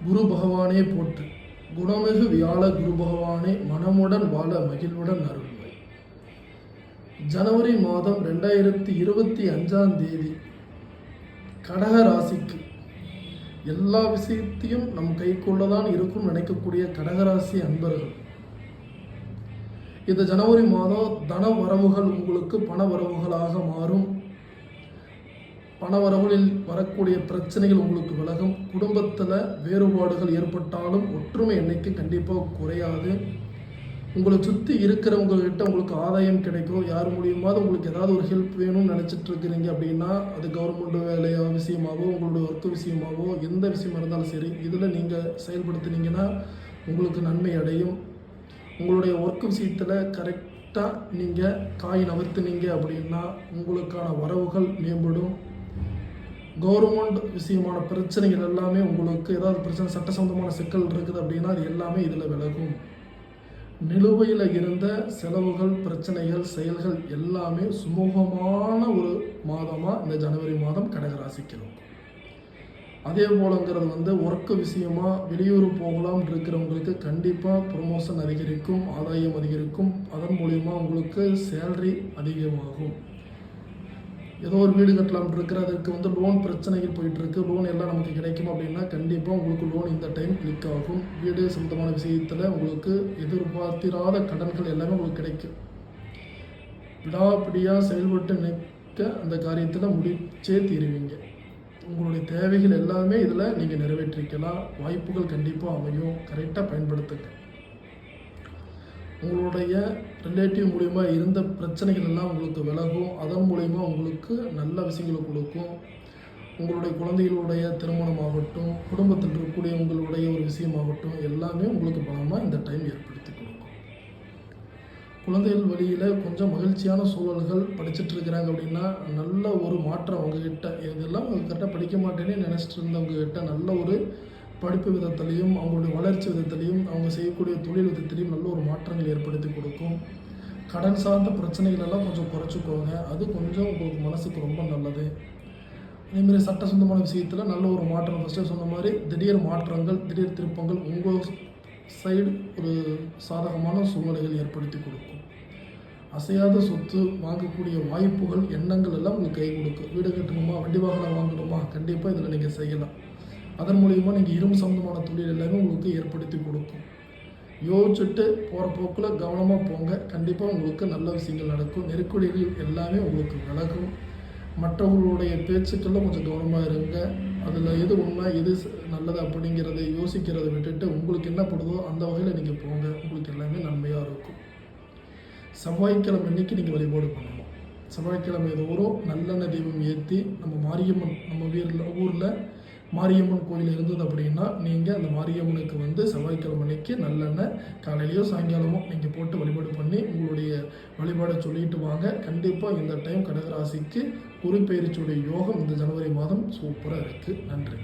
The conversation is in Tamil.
குரு பகவானே போற்று. குணமிகு வியாழ குரு பகவானே மனமுடன் வாழ மகிழ்வுடன் அருள்வாய். ஜனவரி மாதம் 2025 கடக ராசிக்கு எல்லா விஷயத்தையும் நம் கைக்குள்ளதான் இருக்கும் நினைக்கக்கூடிய கடகராசி அன்பர்கள், இந்த ஜனவரி மாதம் தன வரவுகள் உங்களுக்கு பண வரவுகளாக மாறும். பண வரவுகளில் வரக்கூடிய பிரச்சனைகள் உங்களுக்கு விலகும். குடும்பத்தில் வேறுபாடுகள் ஏற்பட்டாலும் ஒற்றுமை என்னைக்கு கண்டிப்பாக குறையாது. உங்களை சுற்றி இருக்கிறவங்ககிட்ட உங்களுக்கு ஆதாயம் கிடைக்கும். யார் மூலியமாவது உங்களுக்கு ஏதாவது ஒரு ஹெல்ப் வேணும்னு நினச்சிட்டு இருக்கிறீங்க அப்படின்னா, அது கவர்மெண்ட் வேலையா விஷயமாவோ உங்களுடைய ஒர்க்கு விஷயமாவோ எந்த விஷயமா இருந்தாலும் சரி, இதில் நீங்கள் செயல்படுத்தினீங்கன்னா உங்களுக்கு நன்மை அடையும். உங்களுடைய ஒர்க் விஷயத்தில் கரெக்டாக நீங்கள் காய் நகர்த்துனீங்க அப்படின்னா உங்களுக்கான வரவுகள் மேம்படும். கவர்மெண்ட் விஷயமான பிரச்சனைகள் எல்லாமே உங்களுக்கு ஏதாவது பிரச்சனை சட்ட சம்பந்தமான சிக்கல் இருக்குது அப்படின்னா அது எல்லாமே இதில் விலகும். நிலுவையில் இருந்த செலவுகள், பிரச்சனைகள், செயல்கள் எல்லாமே சுமூகமான ஒரு மாதமாக இந்த ஜனவரி மாதம் கடகராசிக்கு இருக்கும். அதே போலங்கிறது ஒர்க்கு விஷயமாக வெளியூர் போகலாம்னு இருக்கிறவங்களுக்கு கண்டிப்பாக ப்ரொமோஷன் அதிகரிக்கும், ஆதாயம் அதிகரிக்கும். அதன் மூலிமா உங்களுக்கு சேலரி அதிகமாகும். ஏதோ ஒரு வீடு கட்டலாம்னு இருக்கிற அதுக்கு லோன் பிரச்சனைகள் போயிட்டுருக்கு, லோன் எல்லாம் நமக்கு கிடைக்கும் அப்படின்னா கண்டிப்பாக உங்களுக்கு லோன் இந்த டைம் கிளிக் ஆகும். வீடு சம்பந்தமான விஷயத்தில் உங்களுக்கு எதிர்பார்த்திராத கடன்கள் எல்லாமே உங்களுக்கு கிடைக்கும். விடாப்பிடியாக செயல்பட்டு நிற்க அந்த காரியத்தில் முடிச்சே தீருவீங்க. உங்களுடைய தேவைகள் எல்லாமே இதில் நீங்கள் நிறைவேற்றிக்கலாம். வாய்ப்புகள் கண்டிப்பாக அமையும். கரெக்டாக பயன்படுத்துங்க. உங்களுடைய ரிலேட்டிவ் மூலிமா இருந்த பிரச்சனைகள் எல்லாம் உங்களுக்கு விலகும். அதன் மூலிமா உங்களுக்கு நல்ல விஷயங்களை கொடுக்கும். உங்களுடைய குழந்தைகளுடைய திருமணமாகட்டும், குடும்பத்தில் இருக்கக்கூடிய உங்களுடைய ஒரு விஷயமாகட்டும் எல்லாமே உங்களுக்கு பலமாக இந்த டைம் ஏற்படுத்தி கொடுக்கும். குழந்தைகள் வழியில் கொஞ்சம் மகிழ்ச்சியான சூழல்கள் படிச்சுட்டு இருக்கிறாங்க அப்படின்னா நல்ல ஒரு மாற்றம் அவங்கக்கிட்ட, இதெல்லாம் கரெக்டாக படிக்க மாட்டேன்னு நினச்சிட்டு இருந்தவங்கக்கிட்ட நல்ல ஒரு படிப்பு விதத்திலையும் அவங்களுடைய வளர்ச்சி விதத்திலையும் அவங்க செய்யக்கூடிய தொழில் விதத்திலையும் நல்ல ஒரு மாற்றங்கள் ஏற்படுத்தி கொடுக்கும். கடன் சார்ந்த பிரச்சனைகள் எல்லாம் கொஞ்சம் குறைச்சிக்கோங்க. அது கொஞ்சம் உங்களுக்கு மனசுக்கு ரொம்ப நல்லது. அதேமாதிரி சட்ட சொந்தமான விஷயத்தில் நல்ல ஒரு மாற்றம், ஃபஸ்ட்டு சொன்ன மாதிரி திடீர் மாற்றங்கள், திடீர் திருப்பங்கள் உங்கள் சைடு ஒரு சாதகமான சூழ்நிலைகள் ஏற்படுத்தி கொடுக்கும். அசையாத சொத்து வாங்கக்கூடிய வாய்ப்புகள், எண்ணங்கள் எல்லாம் உங்களுக்கு கை கொடுக்கும். வீடு கட்டணுமா, வண்டி வாகனம் வாங்கணுமா, கண்டிப்பாக இதில் நீங்கள் செய்யலாம். அதன் மூலிமா நீங்கள் இரும்பு சம்பந்தமான தொழில் எல்லாமே உங்களுக்கு ஏற்படுத்தி கொடுக்கும். யோசிச்சுட்டு போகிற போக்கில் கவனமாக போங்க. கண்டிப்பாக உங்களுக்கு நல்ல விஷயங்கள் நடக்கும். நெருக்கடிகள் எல்லாமே உங்களுக்கு விலகும். மற்றவர்களுடைய பேச்சுக்களில் கொஞ்சம் கவனமாக இருங்க. அதில் எது உண்மை, எது நல்லது அப்படிங்கிறத யோசிக்கிறத விட்டுட்டு உங்களுக்கு என்ன படுதோ அந்த வகையில் நீங்கள் போங்க. உங்களுக்கு எல்லாமே நன்மையாக இருக்கும். செவ்வாய்க்கிழமை அன்றைக்கி நீங்கள் வழிபாடு பண்ணணும். செவ்வாய்க்கிழமை தோறும் நல்லெண்ணெய் தீபம் ஏற்றி நம்ம மாரியம்மன், நம்ம ஊரில் மாரியம்மன் கோயில் இருந்தது அப்படின்னா நீங்கள் அந்த மாரியம்மனுக்கு செவ்வாய்க்கிழமை அன்னைக்கு நல்லெண்ணெய் காலையிலையோ சாயங்காலமோ நீங்கள் போட்டு வழிபாடு பண்ணி உங்களுடைய வழிபாடை சொல்லிட்டு வாங்க. கண்டிப்பாக இந்த டைம் கடகராசிக்கு குரு பெயர்ச்சியுடைய யோகம் இந்த ஜனவரி மாதம் சூப்பராக இருக்குது. நன்றி.